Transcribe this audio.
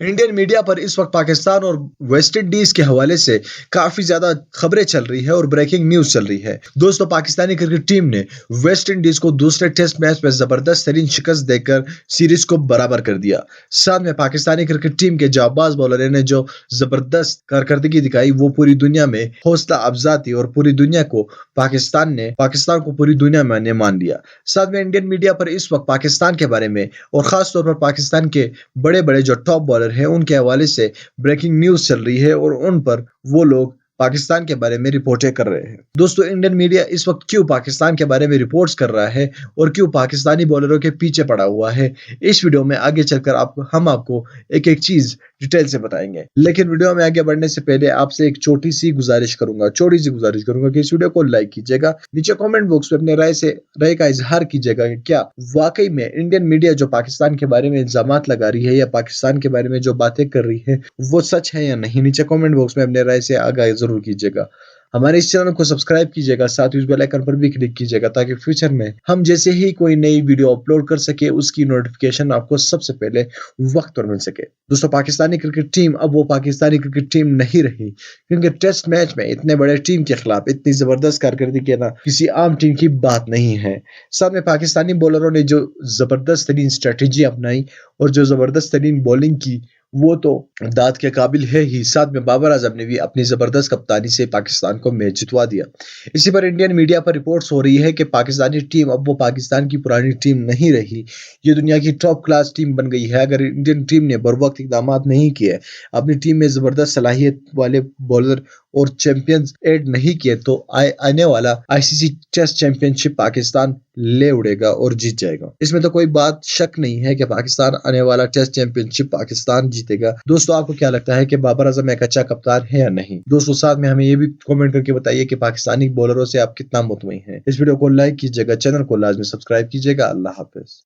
Indian media पर इस वक्त पाकिस्तान और वेस्ट इंडीज के हवाले से काफी ज्यादा खबरें चल रही है और ब्रेकिंग न्यूज चल रही है। दोस्तों, पाकिस्तानी क्रिकेट टीम ने वेस्ट इंडीज को दूसरे टेस्ट मैच में जबरदस्त तरीन शिकस्त देकर सीरीज को बराबर कर दिया। साथ में पाकिस्तानी क्रिकेट टीम के जाबाज बॉलर ने जो जबरदस्त कारकर्दगी दिखाई वो पूरी दुनिया में हौसला अफजा थी और पूरी दुनिया को पाकिस्तान को पूरी दुनिया में मान लिया। साथ में इंडियन मीडिया पर इस वक्त पाकिस्तान के बारे में और खास तौर पर पाकिस्तान के बड़े बड़े जो टॉप बॉलर हैं उनके हवाले से ब्रेकिंग न्यूज चल रही है और उन पर वो लोग पाकिस्तान के बारे में रिपोर्टें कर रहे हैं। दोस्तों, इंडियन मीडिया इस वक्त क्यों पाकिस्तान के बारे में रिपोर्ट्स कर रहा है और क्यों पाकिस्तानी बॉलरों के पीछे पड़ा हुआ है, इस वीडियो में आगे चलकर हम आपको एक एक चीज डिटेल से बताएंगे। लेकिन वीडियो में आगे बढ़ने से पहले आपसे एक छोटी सी गुजारिश करूंगा कि इस वीडियो को लाइक कीजिएगा, नीचे कमेंट बॉक्स में अपने राय का इजहार कीजिएगा कि क्या वाकई में इंडियन मीडिया जो पाकिस्तान के बारे में इल्जामात लगा रही है या पाकिस्तान के बारे में जो बातें कर रही है वो सच है या नहीं। नीचे कमेंट बॉक्स में अपने राय से आगाह जरूर कीजिएगा। हमारे इस चैनल को सब्सक्राइब कीजिएगा, साथ ही उस बेल आइकन पर भी क्लिक कीजिएगा ताकि फ्यूचर में हम जैसे ही कोई नई वीडियो अपलोड कर सके उसकी नोटिफिकेशन आपको सबसे पहले वक्त पर मिल सके। दोस्तों, पाकिस्तानी क्रिकेट टीम अब वो पाकिस्तानी क्रिकेट टीम नहीं रही, क्योंकि टेस्ट मैच में इतने बड़े टीम के खिलाफ इतनी जबरदस्त कारकर्दगी के ना किसी आम टीम की बात नहीं है। साथ में पाकिस्तानी बॉलरों ने जो जबरदस्त तरीन स्ट्रेटेजी अपनाई और जो जबरदस्त तरीन बॉलिंग की वो तो दाद के काबिल है ही। साथ में बाबर आजम ने भी अपनी जबरदस्त कप्तानी से पाकिस्तान को मैच जितवा दिया। इसी पर इंडियन मीडिया पर रिपोर्ट्स हो रही है कि पाकिस्तानी टीम अब वो पाकिस्तान की पुरानी टीम नहीं रही, ये दुनिया की टॉप क्लास टीम बन गई है। अगर इंडियन टीम ने बर वक्त इकदाम नहीं किए, अपनी टीम में जबरदस्त सलाहियत वाले बॉलर और चैंपियंस ऐड नहीं किए तो आने वाला आईसीसी टेस्ट चैंपियनशिप पाकिस्तान ले उड़ेगा और जीत जाएगा। इसमें तो कोई बात शक नहीं है कि पाकिस्तान आने वाला टेस्ट चैंपियनशिप पाकिस्तान जीतेगा। दोस्तों, आपको क्या लगता है कि बाबर आजम एक अच्छा कप्तान है या नहीं? दोस्तों, साथ में हमें ये भी कमेंट करके बताइए कि पाकिस्तानी बॉलरों से आप कितना मुतमईन हैं। इस वीडियो को लाइक कीजिएगा, चैनल को लाजमी सब्सक्राइब कीजिएगा। अल्लाह हाफिज।